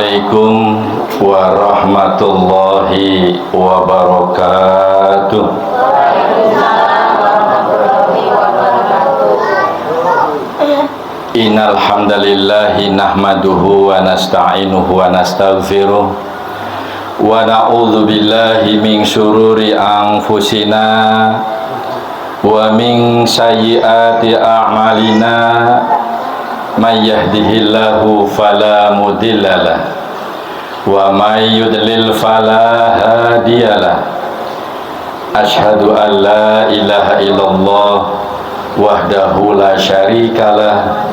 Assalamualaikum warahmatullahi wabarakatuh. Innal hamdalillahi nahmaduhu wa nasta'inuhu wa nastaghfiruh wa na'udzu billahi min syururi anfusina wa min sayyiati a'malina. May yahdihillahu fala mudhillalah wa may yudlil fala hadiyalah. Asyhadu an la ilaha illallah wahdahu la syarikalah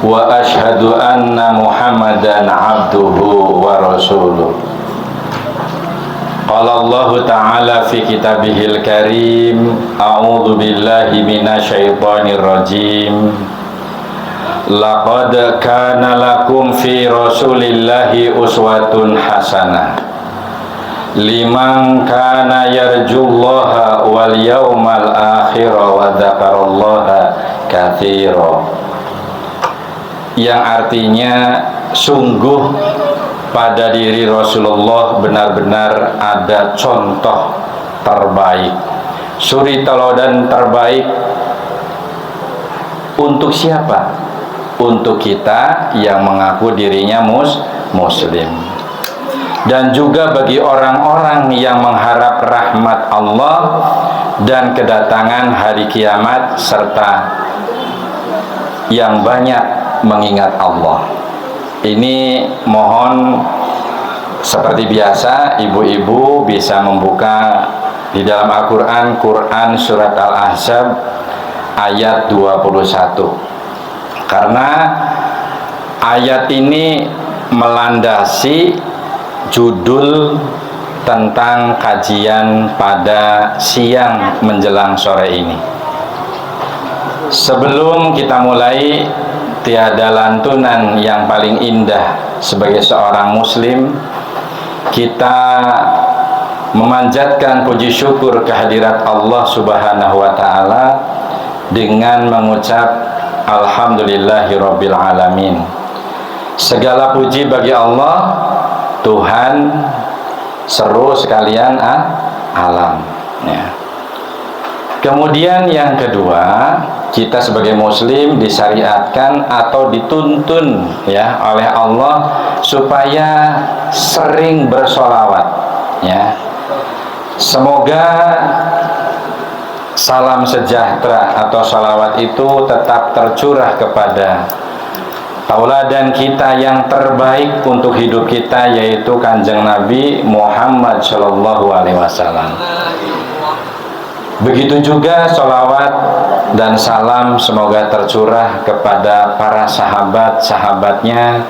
wa asyhadu anna Muhammadan abduhu wa rasuluh. Qala Allah Ta'ala fi kitabihil karim, a'udzu billahi minasyaitonir rajim. Laqad kana lakum fi rasulillahi uswatun hasanah liman kana yarjullaha wal yawmal akhir wa dzakarallaha katsira. Yang artinya, sungguh pada diri Rasulullah benar-benar ada contoh terbaik, suri teladan terbaik. Untuk siapa? Untuk kita yang mengaku dirinya muslim, dan juga bagi orang-orang yang mengharap rahmat Allah dan kedatangan hari kiamat, serta yang banyak mengingat Allah. Ini mohon seperti biasa ibu-ibu bisa membuka di dalam Al-Quran, Quran surat Al-Ahzab ayat 21. Karena ayat ini melandasi judul tentang kajian pada siang menjelang sore ini. Sebelum kita mulai, tiada lantunan yang paling indah sebagai seorang muslim, kita memanjatkan puji syukur kehadirat Allah Subhanahu wa Ta'ala dengan mengucap Alhamdulillahirabbil alamin. Segala puji bagi Allah, Tuhan seru sekalian alam, ya. Kemudian yang kedua, kita sebagai muslim disyariatkan atau dituntun ya oleh Allah supaya sering bersolawat, ya. Semoga salam sejahtera atau salawat itu tetap tercurah kepada tauladan kita yang terbaik untuk hidup kita, yaitu Kanjeng Nabi Muhammad Shallallahu Alaihi Wasallam. Begitu juga salawat dan salam semoga tercurah kepada para sahabat-sahabatnya,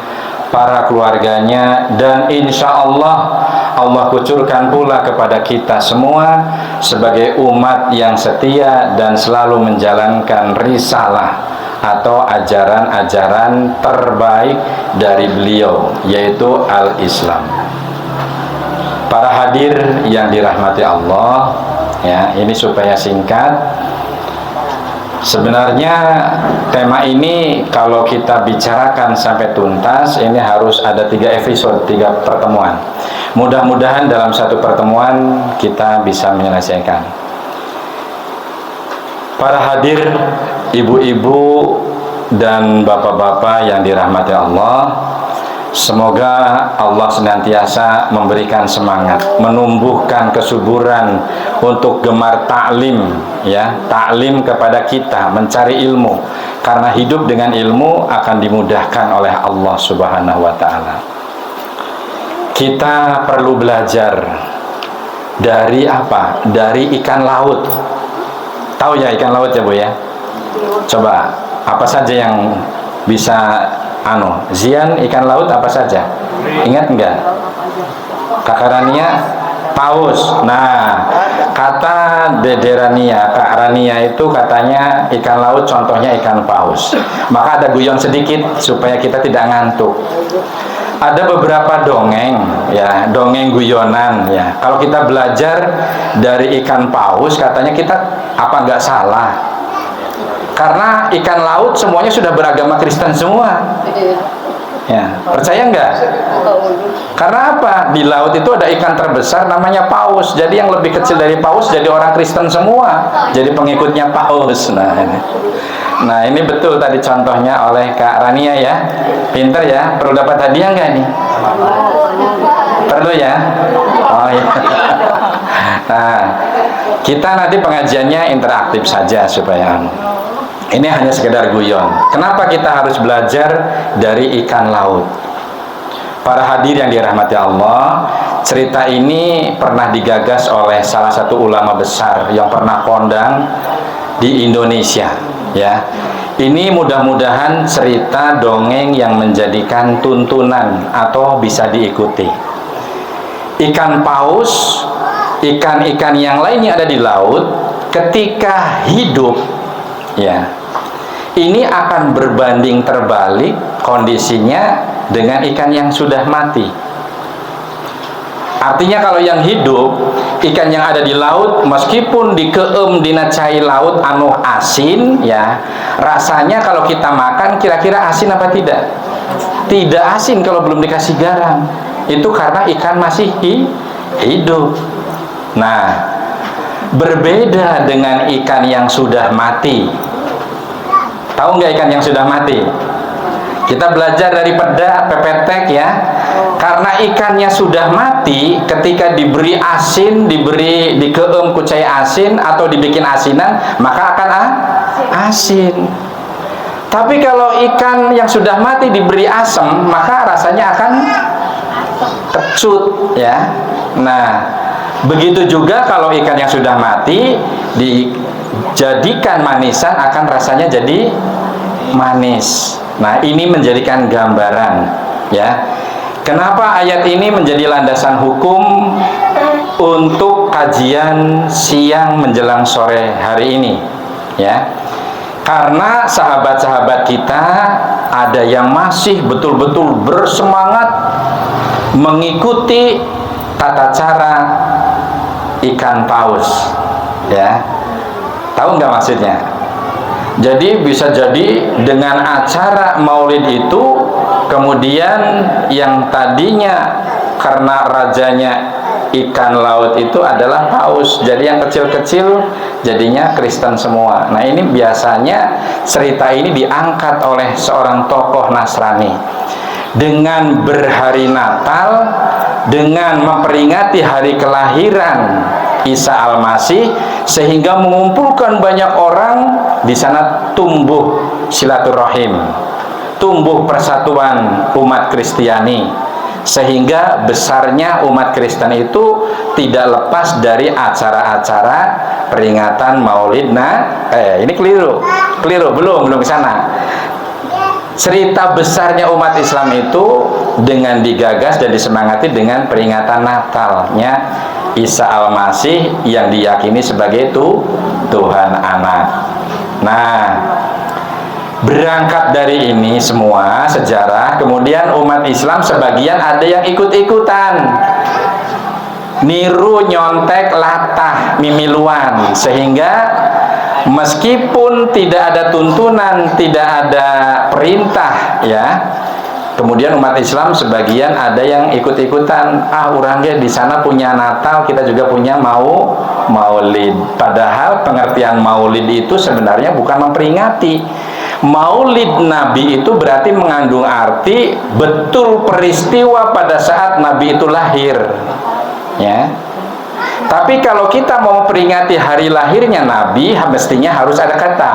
para keluarganya, dan insya Allah Allah kucurkan pula kepada kita semua sebagai umat yang setia dan selalu menjalankan risalah atau ajaran-ajaran terbaik dari beliau, yaitu Al-Islam. Para hadir yang dirahmati Allah, ya, ini supaya singkat. Sebenarnya tema ini kalau kita bicarakan sampai tuntas, ini harus ada 3 episode, 3 pertemuan. Mudah-mudahan dalam satu pertemuan kita bisa menyelesaikan. Para hadir, ibu-ibu dan bapak-bapak yang dirahmati Allah, semoga Allah senantiasa memberikan semangat, menumbuhkan kesuburan untuk gemar taklim, ya, taklim kepada kita, mencari ilmu, karena hidup dengan ilmu akan dimudahkan oleh Allah Subhanahu wa Ta'ala. Kita perlu belajar dari apa? Dari ikan laut. Tahu ya ikan laut ya Bu ya? Coba, apa saja yang bisa Zian, ikan laut apa saja? Ingat enggak? Kakak Rania, paus. Nah, kata Dede Rania, Kak Rania itu katanya ikan laut contohnya ikan paus. Maka ada guyon sedikit supaya kita tidak ngantuk. Ada beberapa dongeng, ya, dongeng guyonan, ya. Kalau kita belajar dari ikan paus, katanya kita apa nggak salah? Karena ikan laut semuanya sudah beragama Kristen semua. Ya, percaya nggak? Karena apa? Di laut itu ada ikan terbesar namanya paus. Jadi yang lebih kecil dari paus jadi orang Kristen semua, jadi pengikutnya paus. Nah ini betul tadi contohnya oleh Kak Rania ya. Pinter ya. Perlu dapat hadiah nggak nih? Perlu ya? Oh ya. Nah, kita nanti pengajiannya interaktif saja supaya ini hanya sekedar guyon. Kenapa kita harus belajar dari ikan laut? Para hadir yang dirahmati Allah, cerita ini pernah digagas oleh salah satu ulama besar yang pernah kondang di Indonesia. Ya, ini mudah-mudahan cerita dongeng yang menjadikan tuntunan atau bisa diikuti. Ikan paus, ikan-ikan yang lainnya ada di laut, ketika hidup, ya, ini akan berbanding terbalik kondisinya dengan ikan yang sudah mati. Artinya kalau yang hidup, ikan yang ada di laut, meskipun dikeem dina cai laut anu asin, ya, rasanya kalau kita makan kira-kira asin apa tidak? Tidak asin kalau belum dikasih garam. Itu karena ikan masih hidup. Nah, berbeda dengan ikan yang sudah mati. Tahu nggak ikan yang sudah mati? Kita belajar dari pepetek ya. Karena ikannya sudah mati, ketika diberi asin, dikeem kucai asin atau dibikin asinan, maka akan asin. Tapi kalau ikan yang sudah mati diberi asam, maka rasanya akan kecut ya. Nah, begitu juga kalau ikan yang sudah mati dijadikan manisan, akan rasanya jadi manis. Nah, ini menjadikan gambaran ya. Kenapa ayat ini menjadi landasan hukum untuk kajian siang menjelang sore hari ini ya? Karena sahabat-sahabat kita ada yang masih betul-betul bersemangat mengikuti tata cara ikan paus ya. Tahu nggak maksudnya? Jadi bisa jadi dengan acara maulid itu, kemudian yang tadinya karena rajanya ikan laut itu adalah paus, jadi yang kecil-kecil jadinya Kristen semua. Nah, ini biasanya cerita ini diangkat oleh seorang tokoh Nasrani dengan berhari Natal, dengan memperingati hari kelahiran Isa Al-Masih, sehingga mengumpulkan banyak orang. Di sana tumbuh silaturahim, tumbuh persatuan umat Kristiani, sehingga besarnya umat Kristen itu tidak lepas dari acara-acara peringatan Maulid. Ini keliru, belum ke sana. Cerita besarnya umat Islam itu dengan digagas dan disemangati dengan peringatan Natalnya Isa Al-Masih yang diyakini sebagai Tuhan anak. Nah, berangkat dari ini semua sejarah, kemudian umat Islam sebagian ada yang ikut-ikutan niru, nyontek, latah, mimiluan, sehingga meskipun tidak ada tuntunan, tidak ada perintah ya, kemudian umat Islam sebagian ada yang ikut-ikutan. Orangnya di sana punya Natal, kita juga punya Maulid. Padahal pengertian Maulid itu sebenarnya bukan memperingati. Maulid Nabi itu berarti mengandung arti betul peristiwa pada saat Nabi itu lahir. Ya. Tapi kalau kita mau memperingati hari lahirnya Nabi, mestinya harus ada kata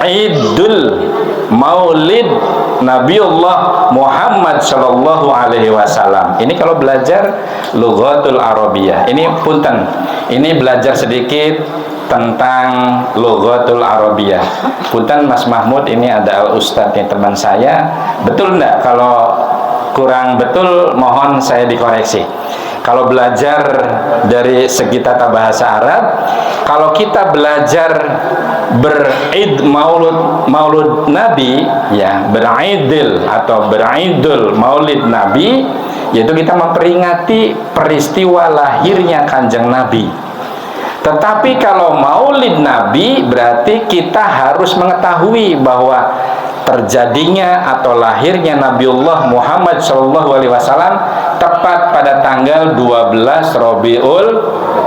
Idul Maulid Nabiullah Muhammad Shallallahu Alaihi Wasallam. Ini kalau belajar Lughatul Arabiyah. Ini punten, ini belajar sedikit tentang Lughatul Arabiyah. Punten Mas Mahmud, ini ada Al Ustadz nih, teman saya. Betul enggak? Kalau kurang betul mohon saya dikoreksi. Kalau belajar dari segi tata bahasa Arab, kalau kita belajar berid maulud Nabi ya, beridil atau beridul maulid Nabi, yaitu kita memperingati peristiwa lahirnya Kanjeng Nabi. Tetapi kalau maulid Nabi berarti kita harus mengetahui bahwa terjadinya atau lahirnya Nabiullah Muhammad SAW tepat pada tanggal 12 Rabiul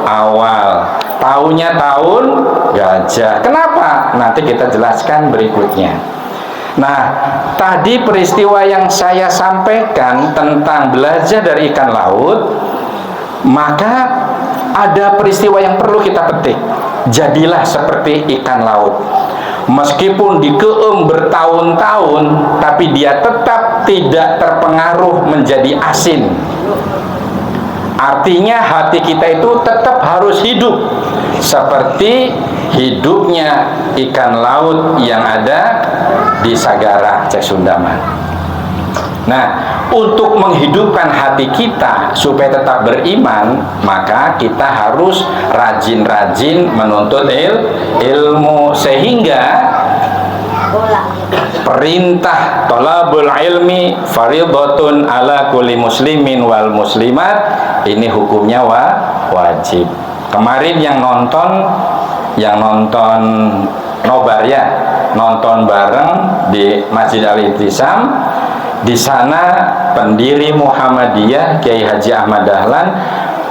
Awal. Tahunnya tahun gajah. Kenapa? Nanti kita jelaskan berikutnya. Nah, tadi peristiwa yang saya sampaikan tentang belajar dari ikan laut, maka ada peristiwa yang perlu kita petik. Jadilah seperti ikan laut. Meskipun dikeem bertahun-tahun, tapi dia tetap tidak terpengaruh menjadi asin. Artinya hati kita itu tetap harus hidup seperti hidupnya ikan laut yang ada di Sagara, Cek Sundaman. Nah, untuk menghidupkan hati kita supaya tetap beriman, maka kita harus rajin-rajin menuntut ilmu, sehingga perintah thalabul ilmi fardhatun ala kulli muslimin wal muslimat, ini hukumnya wajib. Kemarin yang nonton nobar ya, nonton bareng di Masjid Al-Ittisam. Di sana pendiri Muhammadiyah Kiai Haji Ahmad Dahlan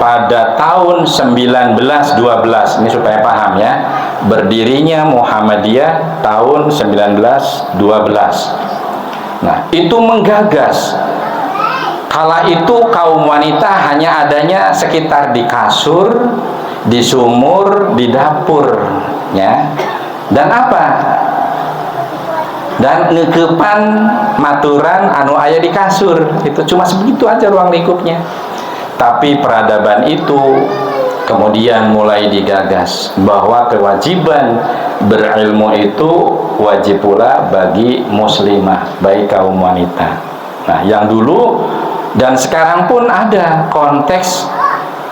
pada tahun 1912, ini supaya paham ya, berdirinya Muhammadiyah tahun 1912. Nah, itu menggagas. Kala itu kaum wanita hanya adanya sekitar di kasur, di sumur, di dapur, ya. Dan apa? Dan ngekepan maturan anu aya di kasur, itu cuma sebegitu aja ruang lingkupnya. Tapi peradaban itu kemudian mulai digagas bahwa kewajiban berilmu itu wajib pula bagi muslimah, baik kaum wanita. Nah, yang dulu dan sekarang pun ada konteks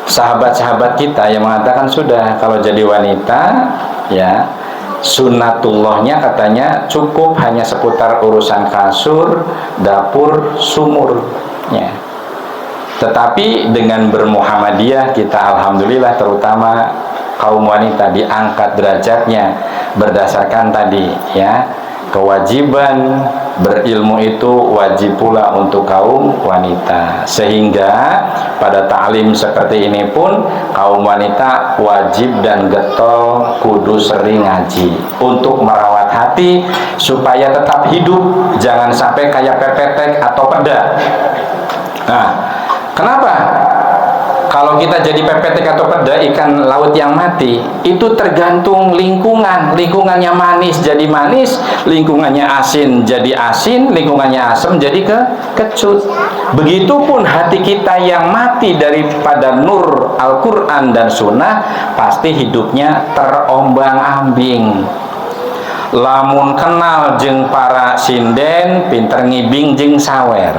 sahabat-sahabat kita yang mengatakan sudah, kalau jadi wanita ya sunnatullahnya katanya cukup hanya seputar urusan kasur, dapur, sumur ya. Tetapi dengan bermuhammadiyah kita alhamdulillah, terutama kaum wanita diangkat derajatnya berdasarkan tadi ya, kewajiban berilmu itu wajib pula untuk kaum wanita, sehingga pada ta'lim seperti ini pun kaum wanita wajib dan getol kudu sering ngaji untuk merawat hati supaya tetap hidup, jangan sampai kayak pepetek atau peda. Nah, kenapa? Kalau kita jadi pepetek atau peda, ikan laut yang mati, itu tergantung lingkungan. Lingkungannya manis jadi manis, lingkungannya asin jadi asin, lingkungannya asam jadi kecut. Begitupun hati kita yang mati daripada nur Al-Quran dan Sunnah, pasti hidupnya terombang-ambing. Lamun kenal jeung para sinden, pinter ngibing jeung sawer.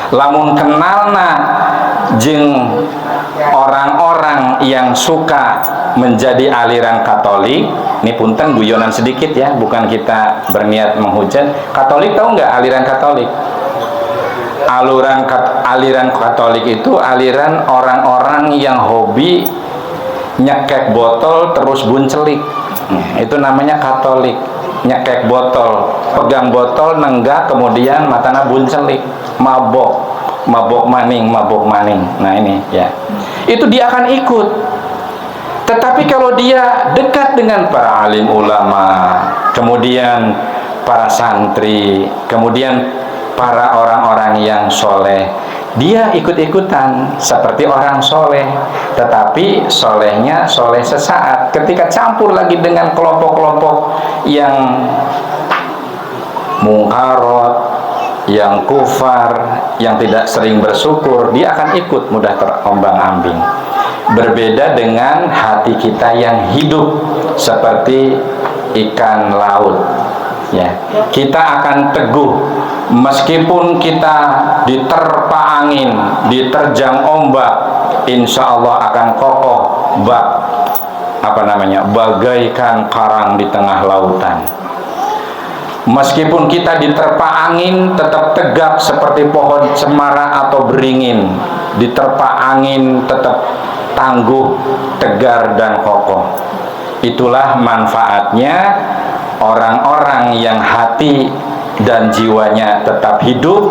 Lamun kenalna jeung orang-orang yang suka menjadi aliran Katolik, ini punten guyonan sedikit ya, bukan kita berniat menghujat. Katolik tahu nggak aliran Katolik? Aliran Katolik itu aliran orang-orang yang hobi nyekek botol terus buncelik. Itu namanya Katolik. Nyekek botol, pegang botol nenggak, kemudian matana buncelik, mabok maning. Nah ini ya, itu dia akan ikut. Tetapi kalau dia dekat dengan para alim ulama, kemudian para santri, kemudian para orang-orang yang soleh, dia ikut-ikutan seperti orang soleh. Tetapi solehnya soleh sesaat. Ketika campur lagi dengan kelompok-kelompok yang mungkarot, yang kufar, yang tidak sering bersyukur, dia akan ikut mudah terombang-ambing. Berbeda dengan hati kita yang hidup seperti ikan laut ya, kita akan teguh meskipun kita diterpa angin, diterjang ombak, insya Allah akan kokoh bagaikan karang di tengah lautan. Meskipun kita diterpa angin, tetap tegak seperti pohon cemara atau beringin. Diterpa angin, tetap tangguh, tegar, dan kokoh. Itulah manfaatnya orang-orang yang hati dan jiwanya tetap hidup,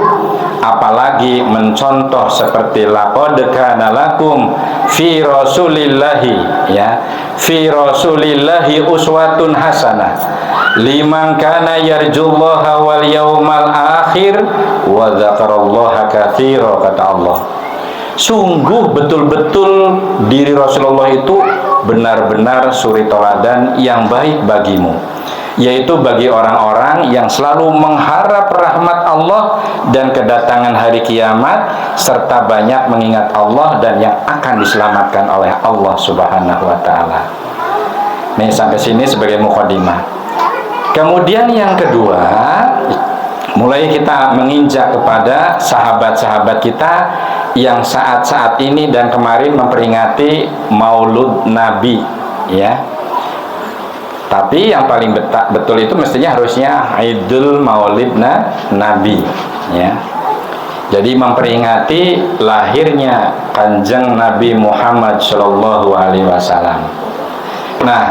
apalagi mencontoh seperti laqad kana lakum fi rasulillahi, ya, fi rasulillahi uswatun hasanah liman kana yarjullaha wal yaumal akhir wa dzakarallaha katsira, kata Allah. Sungguh betul-betul diri Rasulullah itu benar-benar suri teladan yang baik bagimu, yaitu bagi orang-orang yang selalu mengharap rahmat Allah dan kedatangan hari kiamat, serta banyak mengingat Allah dan yang akan diselamatkan oleh Allah Subhanahu wa ta'ala. Nih, sampai sini sebagai mukadimah. Kemudian yang kedua, mulai kita menginjak kepada sahabat-sahabat kita yang saat-saat ini dan kemarin memperingati Maulud Nabi, ya. Tapi yang paling betul itu mestinya harusnya Idul Maulid Nabi, ya. Jadi memperingati lahirnya Kanjeng Nabi Muhammad Shallallahu Alaihi Wasallam. Nah,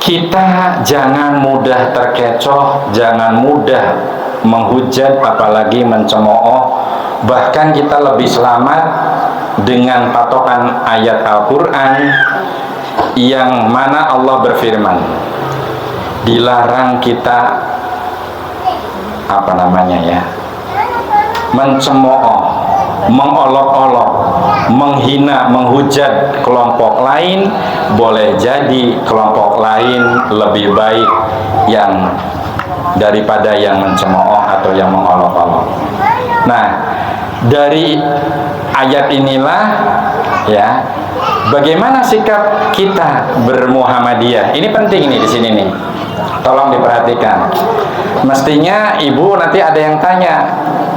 kita jangan mudah terkecoh, jangan mudah menghujat, apalagi mencemooh. Bahkan kita lebih selamat dengan patokan ayat Al-Quran yang mana Allah berfirman, dilarang kita mencemooh, mengolok-olok, menghina, menghujat kelompok lain. Boleh jadi kelompok lain lebih baik yang daripada yang mencemooh atau yang mengolok-olok. Nah, dari ayat inilah, ya, bagaimana sikap kita bermuhammadiyah. Ini penting nih di sini nih. Tolong diperhatikan. Mestinya ibu nanti ada yang tanya,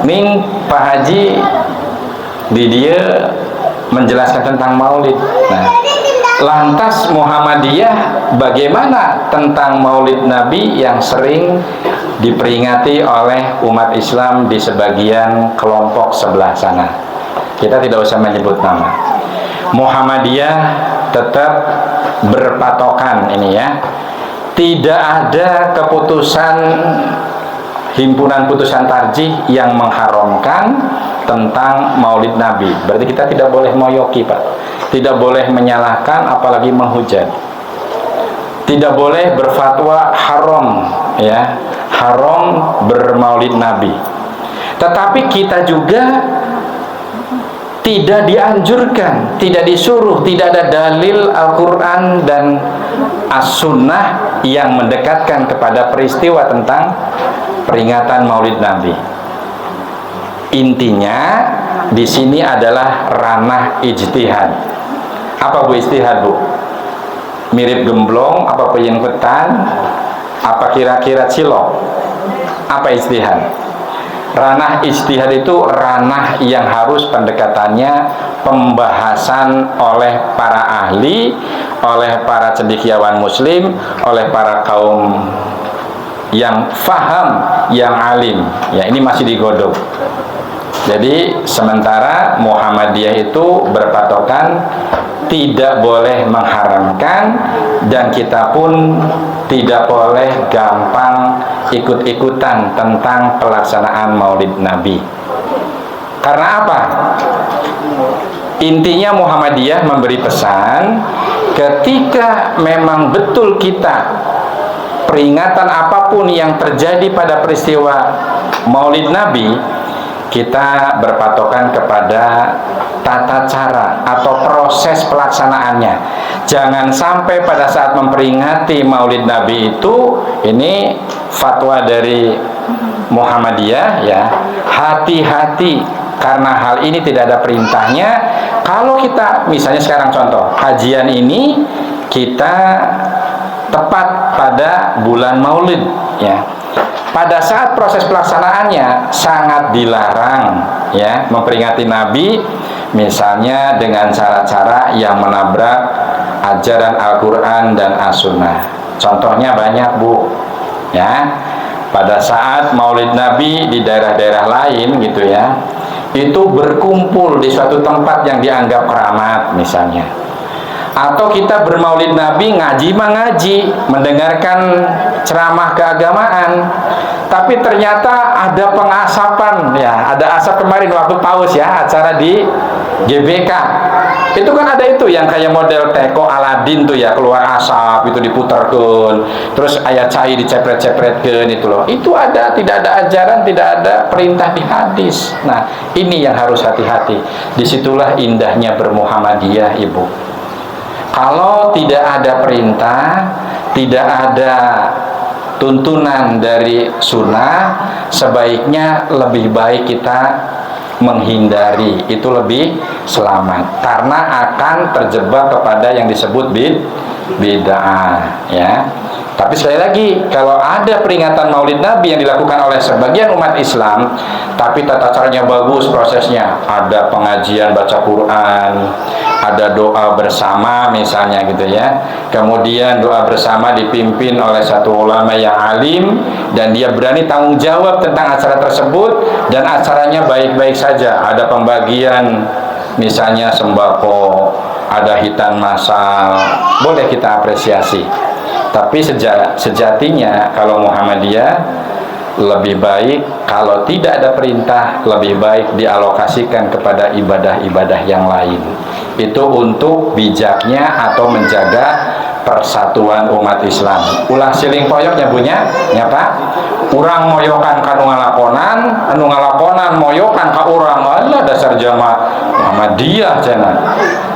Ning, Pak Haji di dia menjelaskan tentang Maulid. Nah, lantas Muhammadiyah bagaimana tentang Maulid Nabi yang sering diperingati oleh umat Islam di sebagian kelompok sebelah sana? Kita tidak usah menyebut nama. Muhammadiyah tetap berpatokan ini, ya. Tidak ada keputusan himpunan putusan tarjih yang mengharamkan tentang Maulid Nabi. Berarti kita tidak boleh moyoki, Pak. Tidak boleh menyalahkan, apalagi menghujat. Tidak boleh berfatwa haram, ya, haram bermaulid Nabi. Tetapi kita juga tidak dianjurkan, tidak disuruh, tidak ada dalil Al-Quran dan As-Sunnah yang mendekatkan kepada peristiwa tentang peringatan Maulid Nabi. Intinya di sini adalah ranah ijtihad. Apa Bu ijtihad, Bu? Mirip gemblong, apa peyengketan, apa kira-kira cilok? Apa ijtihad? Ranah ijtihad itu ranah yang harus pendekatannya pembahasan oleh para ahli, oleh para cendekiawan muslim, oleh para kaum yang faham, yang alim. Ya, ini masih digodok. Jadi sementara Muhammadiyah itu berpatokan tidak boleh mengharamkan, dan kita pun tidak boleh gampang ikut-ikutan tentang pelaksanaan Maulid Nabi. Karena apa? Intinya Muhammadiyah memberi pesan, ketika memang betul kita peringatan apapun yang terjadi pada peristiwa Maulid Nabi, kita berpatokan kepada tata cara atau proses pelaksanaannya. Jangan sampai pada saat memperingati Maulid Nabi itu, ini fatwa dari Muhammadiyah, ya, hati-hati, karena hal ini tidak ada perintahnya. Kalau kita misalnya sekarang contoh kajian ini kita tepat pada bulan Maulid, ya, pada saat proses pelaksanaannya sangat dilarang, ya, memperingati Nabi misalnya dengan cara-cara yang menabrak ajaran Al-Quran dan As-Sunnah. Contohnya banyak, Bu, ya. Pada saat Maulid Nabi di daerah-daerah lain gitu, ya, itu berkumpul di suatu tempat yang dianggap keramat misalnya, Atau kita bermaulid Nabi, ngaji mah ngaji, mendengarkan ceramah keagamaan, tapi ternyata ada pengasapan, ya, ada asap kemarin waktu paus ya, acara di GBK. Itu kan ada itu yang kayak model teko Aladin tuh ya, keluar asap itu diputarkan, terus ayat cai dicepret-cepretkan itu loh. Itu ada, tidak ada ajaran, tidak ada perintah di hadis. Nah, ini yang harus hati-hati. Disitulah indahnya bermuhammadiyah, Ibu. Kalau tidak ada perintah, tidak ada tuntunan dari sunnah, sebaiknya lebih baik kita menghindari, itu lebih selamat, karena akan terjebak kepada yang disebut bid'ah, ya. Tapi sekali lagi, kalau ada peringatan Maulid Nabi yang dilakukan oleh sebagian umat Islam, tapi tata caranya bagus, prosesnya ada pengajian baca Quran, ada doa bersama misalnya gitu ya, kemudian doa bersama dipimpin oleh satu ulama yang alim dan dia berani tanggung jawab tentang acara tersebut, dan acaranya baik-baik saja, ada pembagian misalnya sembako, ada hitan massal, boleh kita apresiasi. Tapi sejatinya kalau Muhammadiyah lebih baik kalau tidak ada perintah, lebih baik dialokasikan kepada ibadah-ibadah yang lain. Itu untuk bijaknya atau menjaga persatuan umat Islam. Ulah siling poyok nyabunya, nyapa? Urang moyokan kanu ngalakonan moyokan ka urang. Allah dasar jamaah Muhammadiyah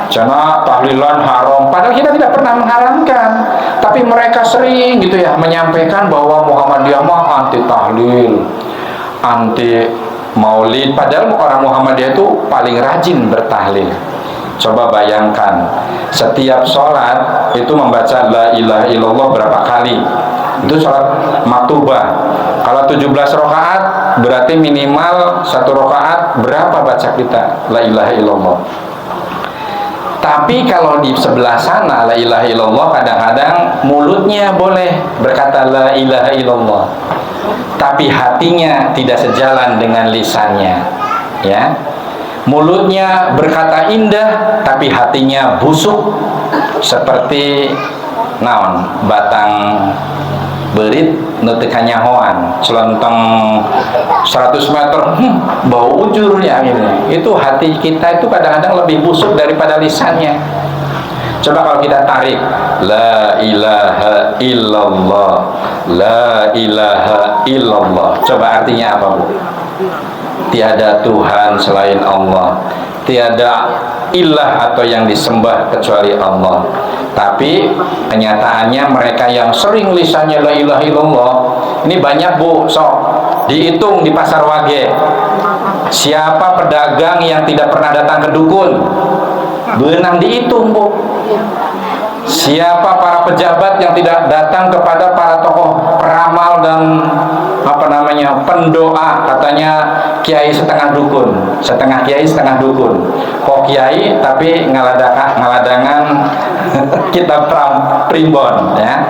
cenah tahlilan haram, padahal kita tidak pernah mengharamkan, tapi mereka sering gitu ya menyampaikan bahwa Muhammadiyah mah anti tahlil, anti maulid, padahal orang Muhammadiyah itu paling rajin bertahlil. Coba bayangkan, setiap sholat itu membaca la ilaha illallah berapa kali? Itu sholat maktubah. Kalau 17 rakaat berarti minimal 1 rakaat berapa baca kita la ilaha illallah? Tapi kalau di sebelah sana la ilaha illallah, kadang-kadang mulutnya boleh berkata la ilaha illallah, tapi hatinya tidak sejalan dengan lisannya, ya. Mulutnya berkata indah, tapi hatinya busuk seperti naon batang berit nutekannya hoan selontong 100 meter bau ujurnya ini. Itu hati kita itu kadang-kadang lebih busuk daripada lisannya. Coba kalau kita tarik la ilaha illallah, la ilaha illallah, coba artinya apa, Bu? Tiada Tuhan selain Allah, tiada ilah atau yang disembah kecuali Allah. Tapi kenyataannya mereka yang sering lisannya la ilaha illallah ini banyak, Bu. Sok dihitung di pasar Wage, siapa pedagang yang tidak pernah datang ke dukun? Benang dihitung, Bu. Siapa para pejabat yang tidak datang kepada para tokoh peramal dan pendoa? Katanya kiai setengah dukun, setengah kiai setengah dukun. Kok kiai tapi ngaladangan kitab primbon, ya.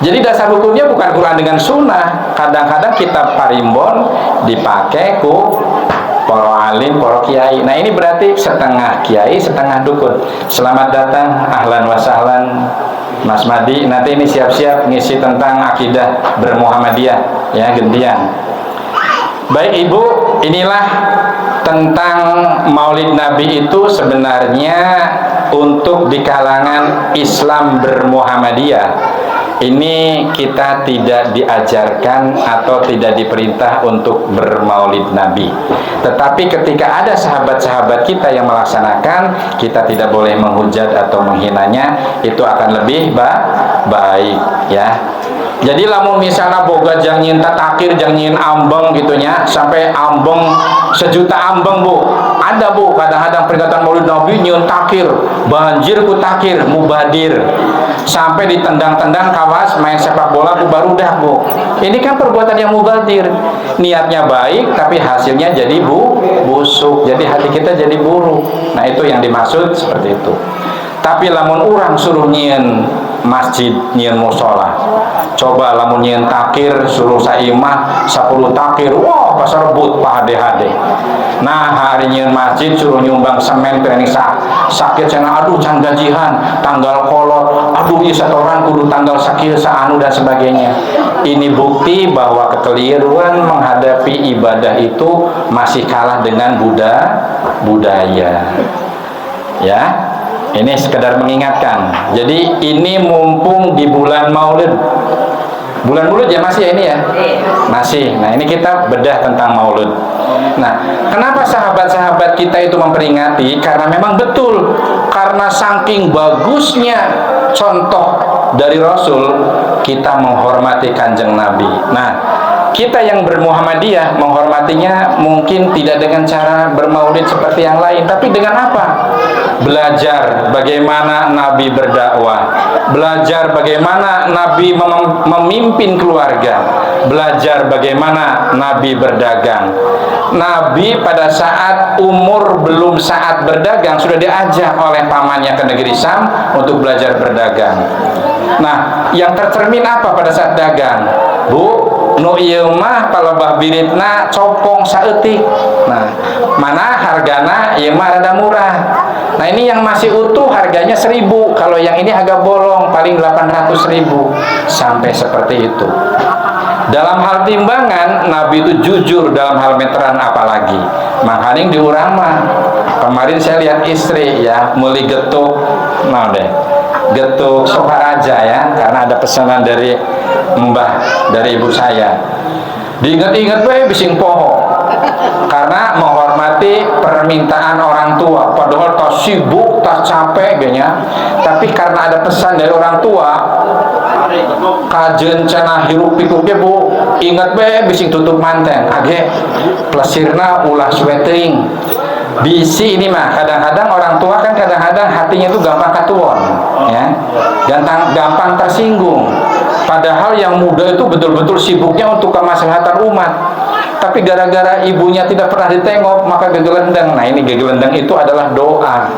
Jadi dasar hukumnya bukan Quran dengan sunnah. Kadang-kadang kitab parimbon dipakai ku para alim, para kiai. Nah, ini berarti setengah kiai, setengah dukun. Selamat datang, ahlan wa sahlan Mas Madi. Nanti ini siap-siap ngisi tentang akidah bermuhammadiyah, ya, gantian. Baik, Ibu, inilah tentang Maulid Nabi itu sebenarnya untuk di kalangan Islam bermuhammadiyah. Ini kita tidak diajarkan atau tidak diperintah untuk bermaulid Nabi. Tetapi ketika ada sahabat-sahabat kita yang melaksanakan, kita tidak boleh menghujat atau menghinanya. Itu akan lebih baik, ya. Jadi lamun misalnya boga jang nyinta takir, jang nyin ambeng gitunya, sampai ambeng 1 juta ambeng, Bu. Ada, Bu, kadang-kadang peringatan Maulid Nabi nyun takir, banjir ku takir, mubadir. Sampai ditendang-tendang kawas main sepak bola ku barudak, Bu. Ini kan perbuatan yang mubadir. Niatnya baik tapi hasilnya jadi busuk. Jadi hati kita jadi buruk. Nah, itu yang dimaksud seperti itu. Tapi lamun orang suruh nyieun masjid nyieun musola. Coba lamun nyieun takir suruh saimah 10 takir, wah pas rebut Pak hade-hade. Nah hari nyieun masjid suruh nyumbang semen training sakit cenah, aduh can gajihan tanggal kolot, aduh ieu satoran kudu tanggal sakieu saanu dan sebagainya. Ini bukti bahwa kekeliruan menghadapi ibadah itu masih kalah dengan budaya. Ya, ini sekedar mengingatkan. Jadi ini mumpung di bulan Maulid. Bulan Maulid ya masih ya ini ya? Masih. Nah ini kita bedah tentang Maulid. Nah, kenapa sahabat-sahabat kita itu memperingati? Karena memang betul, karena saking bagusnya contoh dari Rasul, kita menghormati Kanjeng Nabi. Nah, kita yang bermuhammadiyah menghormatinya mungkin tidak dengan cara bermaulid seperti yang lain, tapi dengan apa? Belajar bagaimana Nabi berdakwah, belajar bagaimana Nabi memimpin keluarga, belajar bagaimana Nabi berdagang. Nabi pada saat umur belum saat berdagang sudah diajak oleh pamannya ke negeri Syam untuk belajar berdagang. Nah, yang tercermin apa pada saat dagang? Bu, nu ieu mah palebah biritna copong saeutik. Nah, mana hargana ieu mah rada murah. Nah, ini yang masih utuh harganya 1.000. Kalau yang ini agak bolong paling 800.000. Sampai seperti itu. Dalam hal timbangan, Nabi itu jujur, dalam hal meteran apalagi. Makanya diurang mah. Kemarin saya lihat istri ya, meuli getuk, nah deh, getuk Sokaraja ya, karena ada pesanan dari mbah, dari ibu saya. Diingat-ingat we bising poho. Karena menghormati permintaan orang tua, padahal tak sibuk, tak capek genya. Tapi karena ada pesan dari orang tua, kajen cenah hirup pikuknya bu, ingat be bising tutup manten age plesirna ulah sweating bisi. Ini mah kadang-kadang orang tua kan kadang-kadang hatinya itu gampang katuon ya, gampang tersinggung, padahal yang muda itu betul-betul sibuknya untuk kemaslahatan umat, tapi gara-gara ibunya tidak pernah ditengok maka gegelendang. Nah ini gegelendang itu adalah doa.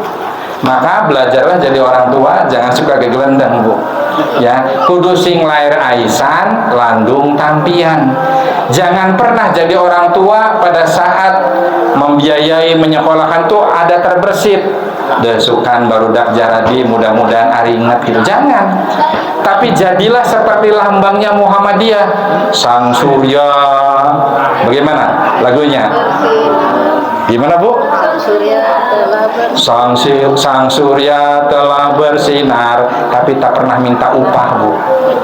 Maka belajarlah jadi orang tua, jangan suka gegelendang bu ya, kudu sing lair aisan landung tampian. Jangan pernah jadi orang tua pada saat membiayai menyekolahkan tuh ada terbersit desukan barudak jaradi mudah-mudahan ari ingat gitu, jangan. Tapi jadilah seperti lambangnya Muhammadiyah, sang surya. Bagaimana lagunya? Gimana bu? Sang surya telah bersinar, tapi tak pernah minta upah bu.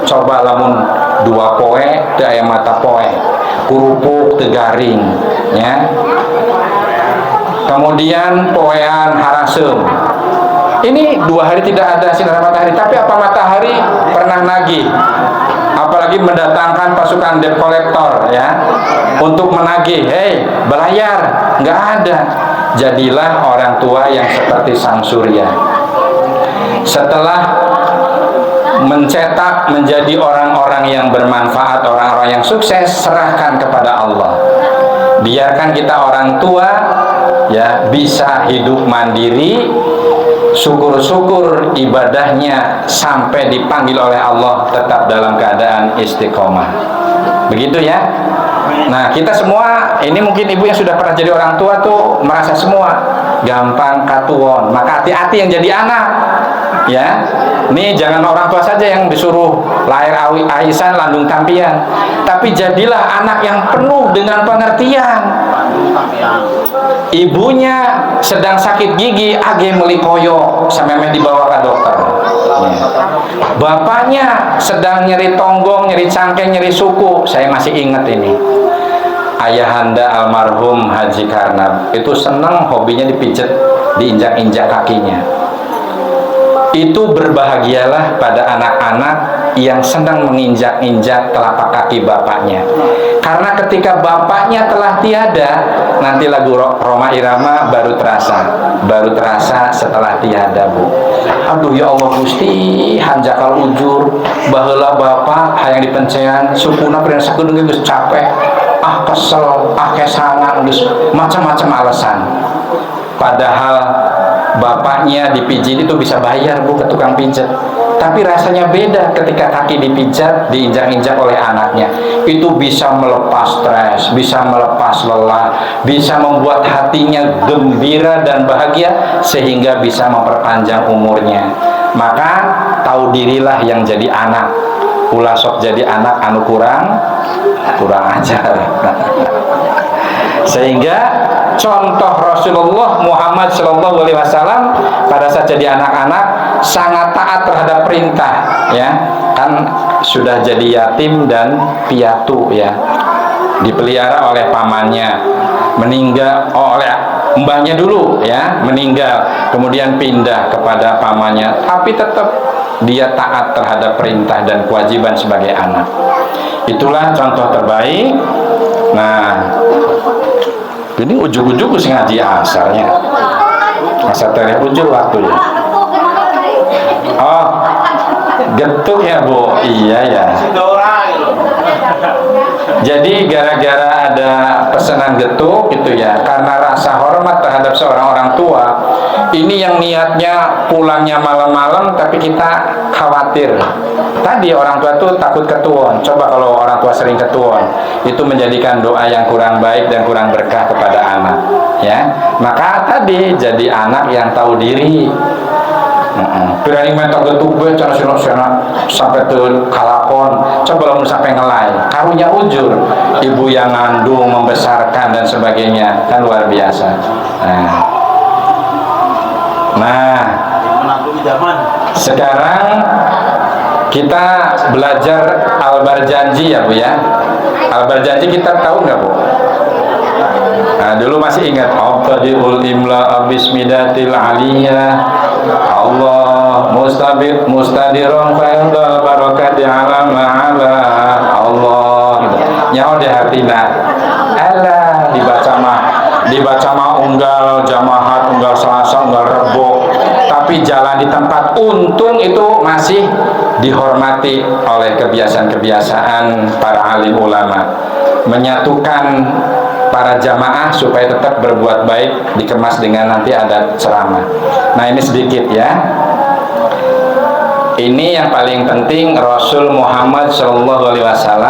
Coba lamun 2 poe teu aya mata poe, kurupuk teu garing ya. Kemudian poean haraseum. Ini 2 hari tidak ada sinar matahari, tapi apa matahari pernah nagih? Apalagi mendatangkan pasukan debt collector ya untuk menagih, hei belayar, nggak ada. Jadilah orang tua yang seperti sang surya. Setelah mencetak menjadi orang-orang yang bermanfaat, orang-orang yang sukses, serahkan kepada Allah. Biarkan kita orang tua ya bisa hidup mandiri, syukur-syukur ibadahnya sampai dipanggil oleh Allah tetap dalam keadaan istiqomah. Begitu ya. Nah kita semua ini mungkin ibu yang sudah pernah jadi orang tua tuh merasa semua gampang katuon, maka hati-hati yang jadi anak ya. Nih jangan orang tua saja yang disuruh lahir aisan landung tampian, tapi jadilah anak yang penuh dengan pengertian. Ibunya sedang sakit gigi, age meuli koyo sampai dibawa ke dokter ya. Bapaknya sedang nyeri tonggong, nyeri cangkeng, nyeri suku. Saya masih ingat ini, ayahanda almarhum Haji Karnab itu senang hobinya dipijet, diinjak-injak kakinya. Itu berbahagialah pada anak-anak yang senang menginjak-injak telapak kaki bapaknya, karena ketika bapaknya telah tiada, nanti lagu Roma Irama baru terasa setelah tiada bu. Aduh ya Allah Gusti, hanjakal ujur baheula bapak hayang dipencean sukuna pernah sakedeung geus capek, kesel, kesangan, macam-macam alasan. Padahal bapaknya dipijit itu bisa bayar bu ke tukang pijet. tapi rasanya beda ketika kaki dipijat, diinjak-injak oleh anaknya. Itu bisa melepas stres, bisa melepas lelah, bisa membuat hatinya gembira dan bahagia, sehingga bisa memperpanjang umurnya. Maka tahu dirilah yang jadi anak. Ulah sok jadi anak anu kurang ajar. Sehingga contoh Rasulullah Muhammad SAW pada saat jadi anak-anak sangat taat terhadap perintah, ya kan, sudah jadi yatim dan piatu, ya, dipelihara oleh pamannya, meninggal oleh mbahnya dulu, ya, meninggal, kemudian pindah kepada pamannya, tapi tetap dia taat terhadap perintah dan kewajiban sebagai anak. Itulah contoh terbaik. Nah, ini ujug-ujug sing ngaji asalnya. Masa tereh ujug waktunya. Oh, getuk ya Bu. Iya ya. Jadi gara-gara ada pesanan getuk gitu ya, karena rasa hormat terhadap seorang orang tua, ini yang niatnya pulangnya malam-malam, tapi kita khawatir. Tadi orang tua tuh takut ketuon. Coba kalau orang tua sering ketuon, itu menjadikan doa yang kurang baik dan kurang berkah kepada anak, ya. Maka tadi jadi anak yang tahu diri. Berani mentok getuk gue cara sino-sino sampai tuh kalakon, coba lamun sampai ngelai karunya ujur, ibu yang ngandung, membesarkan dan sebagainya, kan luar biasa. Nah sekarang kita belajar Al-Barjanji ya Bu ya. Al-Barjanji kita tahu nggak Bu? Nah, dulu masih ingat Abtadiul imla bismidatil aliyah Allah mustadiron fa'indal barakati alam ala Allah nyawa di hartina ala dibaca mah unggal jamahat, unggal selasa, unggal rebo, tapi jalan di tempat untung itu masih dihormati oleh kebiasaan-kebiasaan para alim ulama, menyatukan para jamaah supaya tetap berbuat baik, dikemas dengan nanti ada ceramah. Nah ini sedikit ya. Ini yang paling penting, Rasul Muhammad SAW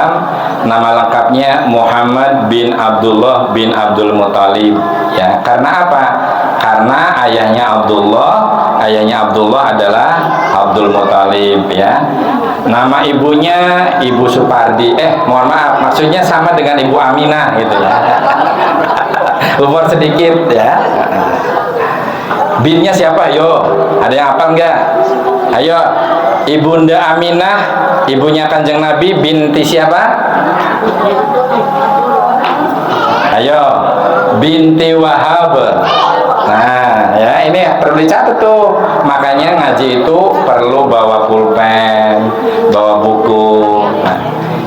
nama lengkapnya Muhammad bin Abdullah bin Abdul Muttalib, ya. Karena apa? Karena ayahnya Abdullah adalah Abdul Muttalib, ya. Nama ibunya Ibu Supardi. Mohon maaf, maksudnya sama dengan Ibu Aminah gitu ya. Umur sedikit ya. Binnya siapa? Yo, ada yang hafal nggak? Ayo, Ibunda Aminah, ibunya Kanjeng Nabi, binti siapa? Ayo, binti Wahab. Nah, ya ini perlu dicatat tuh. Makanya ngaji itu perlu bawa pulpen, bawa buku. Nah,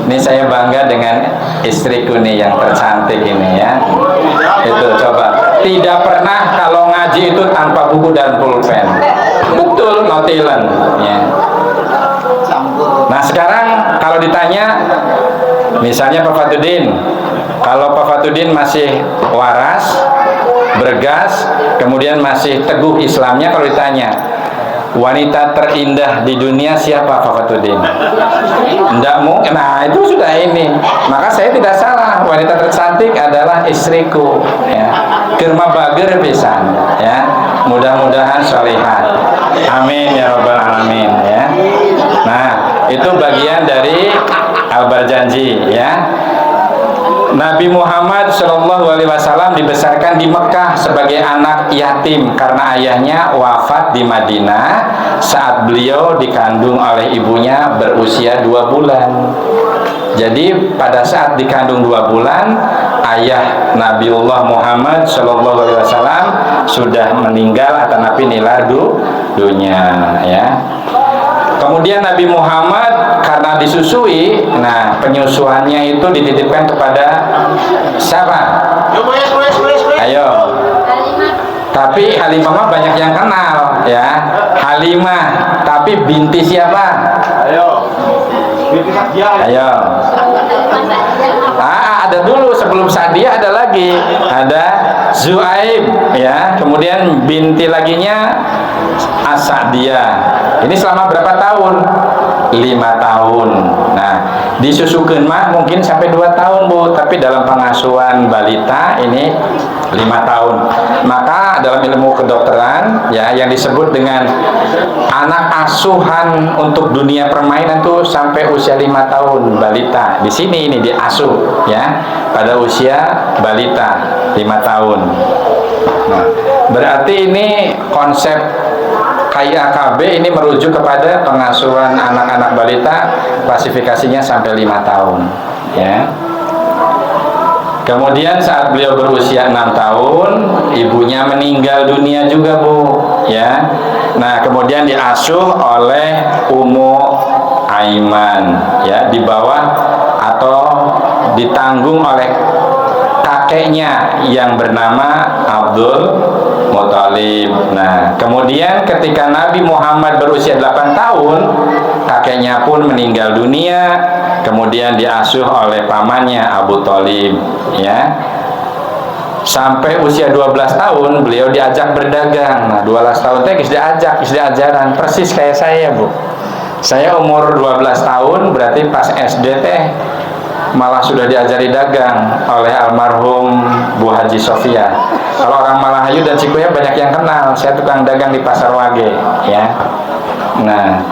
ini saya bangga dengan istriku nih yang tercantik ini ya. Itu coba. Tidak pernah kalau ngaji itu tanpa buku dan pulpen. Betul, notilen. Ya. Nah sekarang kalau ditanya, misalnya Pak Fatudin, kalau Pak Fatudin masih waras, bergas, kemudian masih teguh Islamnya, kalau ditanya wanita terindah di dunia siapa Pak Fatudin? Tidak mungkin. Nah itu sudah ini. Maka saya tidak salah. Wanita tercantik adalah istriku. Ya. Kirma bager pisan. Ya. Mudah-mudahan sholihat. Amin ya rabbal alamin. Ya. Nah itu bagian dari Al-Barjanji. Ya. Nabi Muhammad SAW dibesarkan di Mekah sebagai anak yatim karena ayahnya wafat di Madinah saat beliau dikandung oleh ibunya berusia 2 bulan. Jadi pada saat dikandung 2 bulan, ayah Nabiullah Muhammad SAW sudah meninggal atau nabi nilar dunia. Ya. Kemudian Nabi Muhammad karena disusui, nah penyusuannya itu dititipkan kepada siapa? Ayo. Tapi Halimah banyak yang kenal, ya. Halimah, tapi binti siapa? Ayo. Binti Sadia. Ayo. Ada dulu sebelum Sadia ada lagi, ada Zuaib, ya. Kemudian binti laginya As-Sa'diyah. Ini selama berapa tahun? 5 tahun. Nah, disusukeun mah mungkin sampai 2 tahun, Bu, tapi dalam pengasuhan balita ini 5 tahun. Maka dalam ilmu kedokteran ya, yang disebut dengan anak asuhan untuk dunia permainan tuh sampai usia 5 tahun balita. Di sini ini diasuh ya pada usia balita 5 tahun. Nah, berarti ini konsep KIAKB ini merujuk kepada pengasuhan anak-anak balita, klasifikasinya sampai 5 tahun ya. Kemudian saat beliau berusia 6 tahun, ibunya meninggal dunia juga, Bu ya. Nah, kemudian diasuh oleh Ummu Aiman ya, di bawah atau ditanggung oleh kakeknya yang bernama Abdul Muthalib. Nah, kemudian ketika Nabi Muhammad berusia 8 tahun, kakeknya pun meninggal dunia, kemudian diasuh oleh pamannya Abu Thalib ya. Sampai usia 12 tahun beliau diajak berdagang. Nah, 12 tahun teh diajak, ajaran persis kayak saya, Bu. Saya umur 12 tahun berarti pas SD teh malah sudah diajari dagang oleh almarhum Bu Haji Sofia. Kalau orang Malahayu dan Cikuya banyak yang kenal, saya tukang dagang di Pasar Wage ya. Nah,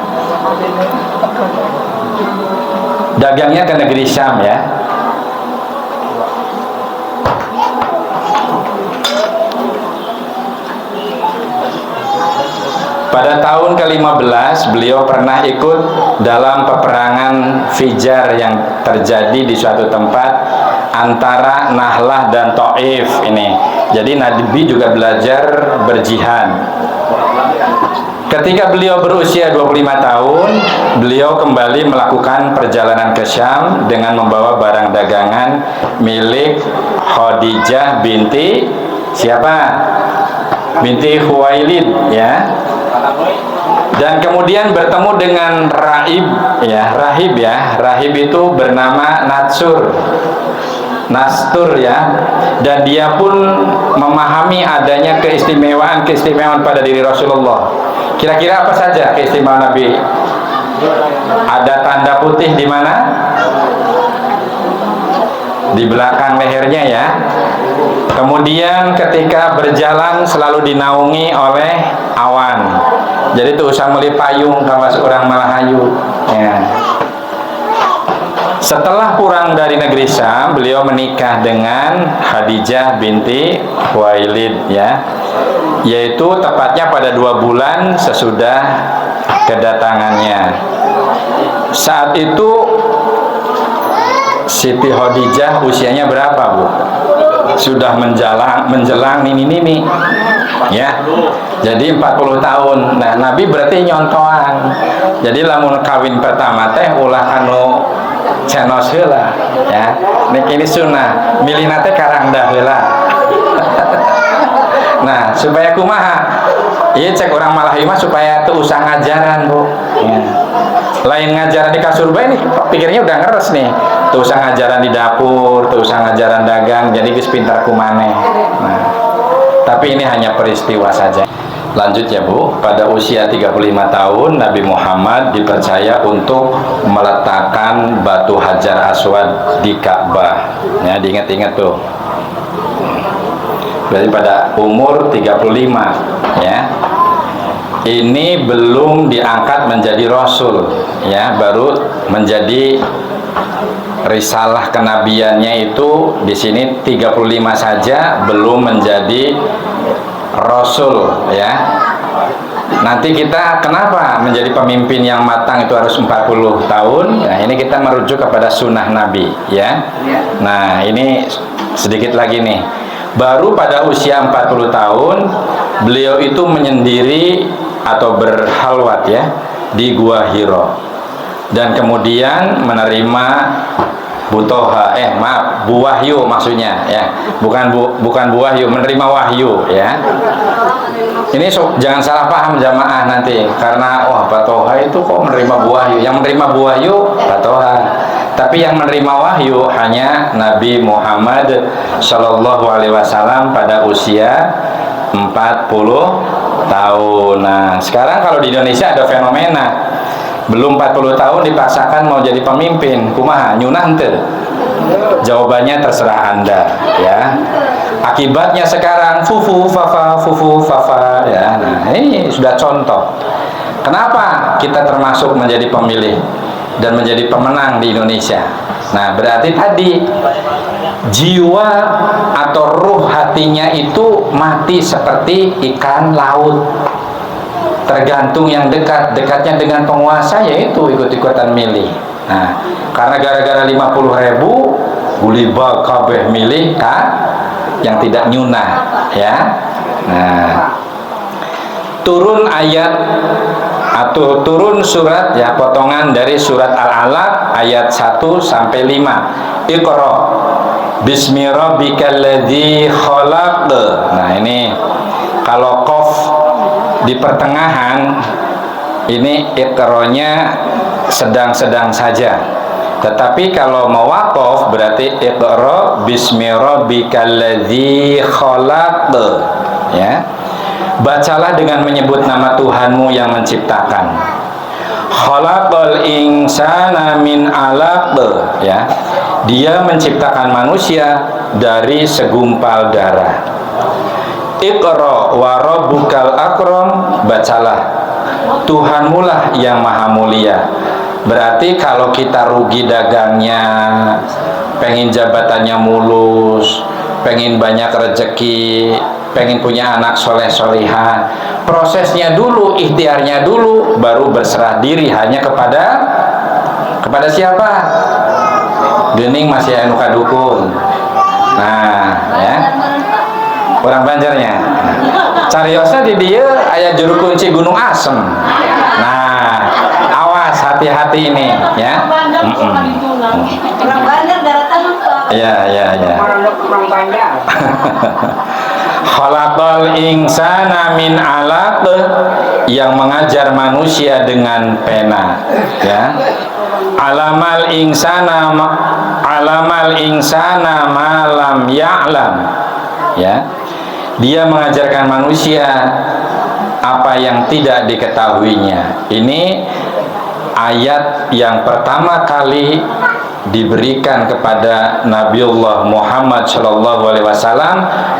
dagangnya ke negeri Syam ya. Pada tahun ke-15 beliau pernah ikut dalam peperangan Fijar yang terjadi di suatu tempat antara Nahlah dan Taif ini. Jadi Nabi juga belajar berjihad. Ketika beliau berusia 25 tahun, beliau kembali melakukan perjalanan ke Syam dengan membawa barang dagangan milik Khadijah binti siapa? Binti Khuwailid ya. Dan kemudian bertemu dengan rahib ya, rahib itu bernama Nastur ya, dan dia pun memahami adanya keistimewaan pada diri Rasulullah. Kira-kira apa saja keistimewaan Nabi? Ada tanda putih di mana? Di belakang lehernya ya. Kemudian ketika berjalan selalu dinaungi oleh awan. Jadi itu usah meuli payung kalau orang Malahayu ya. Setelah pulang dari negeri Syam, beliau menikah dengan Khadijah binti Khuwailid ya, yaitu tepatnya pada 2 bulan sesudah kedatangannya. Saat itu Siti Khadijah usianya berapa, Bu? Sudah menjelang nini ya. Jadi 40 tahun. Nah, Nabi berarti nyontoan. Jadi lamun kawin pertama teh ulah anu cenos heula ya. Nek ini sunnah, milihna teh karangda heula. Nah, supaya kumaha? Ieu cek orang Malahayu mah supaya teu usah ngajaran, Bu. Ya. Lain ngajaran di kasur bae nih, pikirnya udah ngeres nih. Teu usah ngajaran di dapur, teu usah ngajaran dagang, jadi geus pintar kumaneh. Nah, tapi ini hanya peristiwa saja. Lanjut ya, Bu. Pada usia 35 tahun Nabi Muhammad dipercaya untuk meletakkan batu Hajar Aswad di Ka'bah. Ya, diingat-ingat tuh. Berarti pada umur 35 ya. Ini belum diangkat menjadi rasul ya, baru menjadi risalah kenabiannya itu di sini 35 saja, belum menjadi rasul ya. Nanti kita kenapa menjadi pemimpin yang matang itu harus 40 tahun? Nah, ini kita merujuk kepada sunnah Nabi ya. Nah, ini sedikit lagi nih. Baru pada usia 40 tahun beliau itu menyendiri atau berhalwat ya di Gua Hiro, dan kemudian menerima Bu Wahyu maksudnya ya, bukan Bu Wahyu, menerima wahyu ya. Ini jangan salah paham jamaah nanti, karena wah Pak Toha itu kok menerima Bu Wahyu. Yang menerima Bu Wahyu Pak Toha, tapi yang menerima wahyu hanya Nabi Muhammad Shallallahu Alaihi Wasallam pada usia 40 tahun. Nah, sekarang kalau di Indonesia ada fenomena, belum 40 tahun dipaksakan mau jadi pemimpin, kumaha nyunah henteu? Jawabannya terserah Anda, ya. Akibatnya sekarang fufu fafa ya. Nah, ini sudah contoh. Kenapa kita termasuk menjadi pemilih dan menjadi pemenang di Indonesia? Nah, berarti tadi jiwa atau ruh hatinya itu mati seperti ikan laut. Tergantung yang dekat, dekatnya dengan penguasa yaitu ikut-ikutan milih. Nah, karena gara-gara 50.000 uliba kabeh milih yang tidak nyunah, ya. Nah, turun ayat atau turun surat, ya, potongan dari surat Al-Alaq ayat 1 sampai 5. Iqra bismi rabbikal ladzi khalaq. Nah, ini kalau qaf di pertengahan ini iqronya sedang-sedang saja, tetapi kalau mawaqaf berarti iqra bismi rabbikal ladzi khalaq, ya. Bacalah dengan menyebut nama Tuhanmu yang menciptakan. Khalaqal insana min 'alaq, ya. Dia menciptakan manusia dari segumpal darah. Iqra wa rabbukal akram, bacalah Tuhanmu lah yang maha mulia. Berarti kalau kita rugi dagangnya, pengen jabatannya mulus, pengen banyak rezeki, pengen punya anak soleh solihah, prosesnya dulu, ikhtiarnya dulu, baru berserah diri hanya kepada siapa? Gening masih anu kadukun. Nah, ya. Orang Banjarnya. Cariosnya di dia aya juru kunci Gunung Asem. Nah, awas hati-hati ini, ya. Orang Banjar daratan apa? Ya. Orang Banjar. Khalaqal insana min 'alaq, yang mengajar manusia dengan pena, ya. Alamal insana malam ya'lam, ya. Dia mengajarkan manusia apa yang tidak diketahuinya. Ini ayat yang pertama kali diberikan kepada Nabiullah Muhammad SAW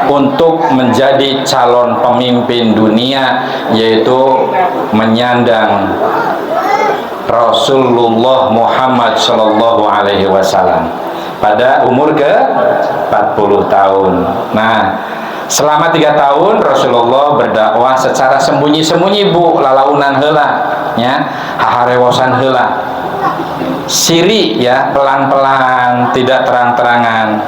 untuk menjadi calon pemimpin dunia, yaitu menyandang Rasulullah Muhammad SAW pada umur ke-40 tahun. Nah, selama 3 tahun Rasulullah berdakwah secara sembunyi-sembunyi, bu, lalaunan heula, ya, haharewosan heula, siri, ya, pelan-pelan, tidak terang-terangan.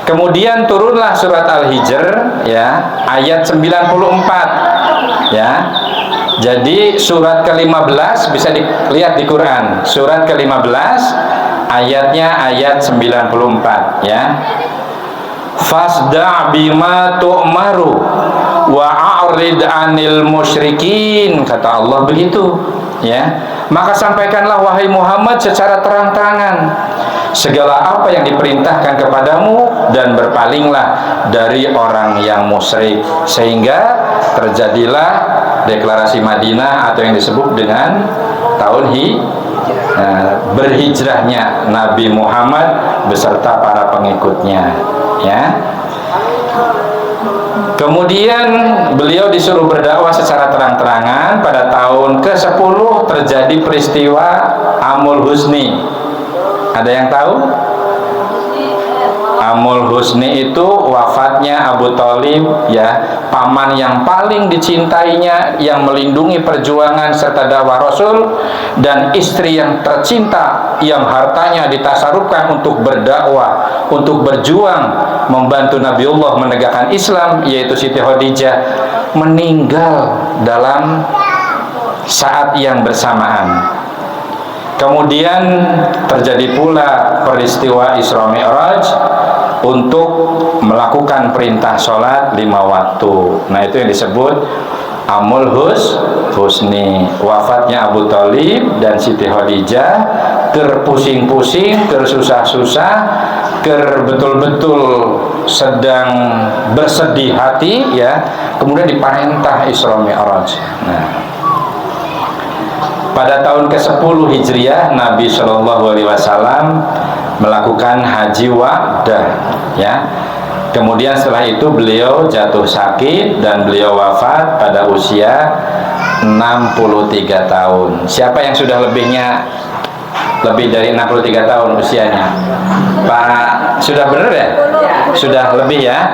Kemudian turunlah surat Al-Hijr, ya, ayat 94, ya. Jadi surat ke-15 bisa dilihat di Quran, surat ke-15 ayatnya ayat 94, ya. Fasda' bima tu'maru wa a'rid 'anil musyrikin, kata Allah begitu, ya. Maka sampaikanlah wahai Muhammad secara terang-terangan segala apa yang diperintahkan kepadamu dan berpalinglah dari orang yang musyrik, sehingga terjadilah deklarasi Madinah atau yang disebut dengan tahun berhijrahnya Nabi Muhammad beserta para pengikutnya, ya. Kemudian beliau disuruh berdakwah secara terang-terangan. Pada tahun ke-10 terjadi peristiwa Amul Husni. Ada yang tahu? Amul Husni itu wafatnya Abu Thalib, ya, paman yang paling dicintainya, yang melindungi perjuangan serta dakwah Rasul, dan istri yang tercinta yang hartanya ditasarufkan untuk berdakwah, untuk berjuang membantu Nabiullah menegakkan Islam, yaitu Siti Khadijah, meninggal dalam saat yang bersamaan. Kemudian terjadi pula peristiwa Isra Mi'raj untuk melakukan perintah sholat 5 waktu. Nah, itu yang disebut Amul Husni. Wafatnya Abu Thalib dan Siti Khadijah, ker pusing-pusing, ker susah-susah, ker betul-betul sedang bersedih hati, ya, kemudian diperintah Isra Mi'raj. Nah, pada tahun ke-10 Hijriah Nabi Shallallahu Alaihi Wasallam melakukan haji wada, ya. Kemudian setelah itu beliau jatuh sakit dan beliau wafat pada usia 63 tahun. Siapa yang sudah lebihnya lebih dari 63 tahun usianya? Pak, sudah benar ya? Sudah lebih ya?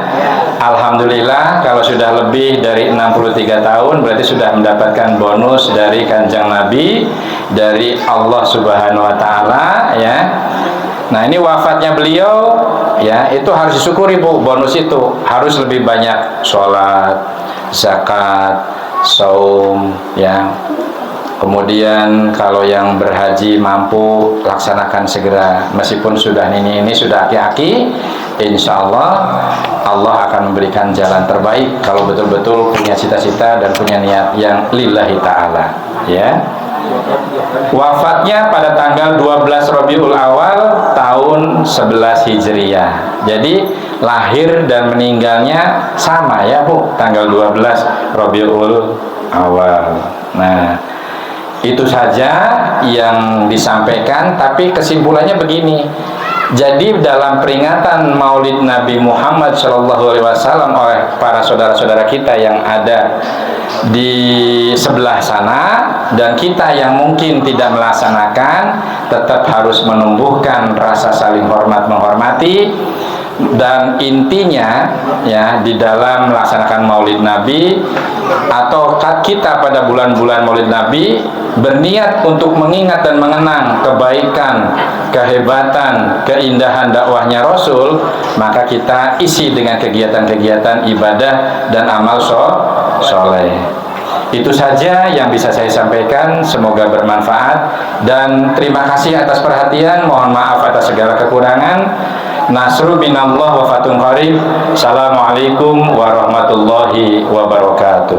Alhamdulillah, kalau sudah lebih dari 63 tahun berarti sudah mendapatkan bonus dari Kanjeng Nabi, dari Allah Subhanahu wa taala, ya. Nah, ini wafatnya beliau, ya, itu harus disyukuri, Bu. Bonus itu harus lebih banyak sholat, zakat, saum, ya. Kemudian kalau yang berhaji mampu laksanakan segera, meskipun sudah ini sudah aki-aki, insya Allah Allah akan memberikan jalan terbaik kalau betul-betul punya cita-cita dan punya niat yang lillahi ta'ala, ya. Wafatnya pada tanggal 12 Rabiul Awal tahun 11 Hijriah. Jadi lahir dan meninggalnya sama, ya, Bu, tanggal 12 Rabiul Awal. Nah, itu saja yang disampaikan, tapi kesimpulannya begini. Jadi dalam peringatan Maulid Nabi Muhammad SAW oleh para saudara-saudara kita yang ada di sebelah sana, dan kita yang mungkin tidak melaksanakan, tetap harus menumbuhkan rasa saling hormat menghormati. Dan intinya, ya, di dalam melaksanakan Maulid Nabi atau kita pada bulan-bulan Maulid Nabi berniat untuk mengingat dan mengenang kebaikan, kehebatan, keindahan dakwahnya Rasul, maka kita isi dengan kegiatan-kegiatan ibadah dan amal soleh. Itu saja yang bisa saya sampaikan, semoga bermanfaat, dan terima kasih atas perhatian. Mohon maaf atas segala kekurangan. Nasru minallah wa fatun qarib. Assalamualaikum warahmatullahi wabarakatuh.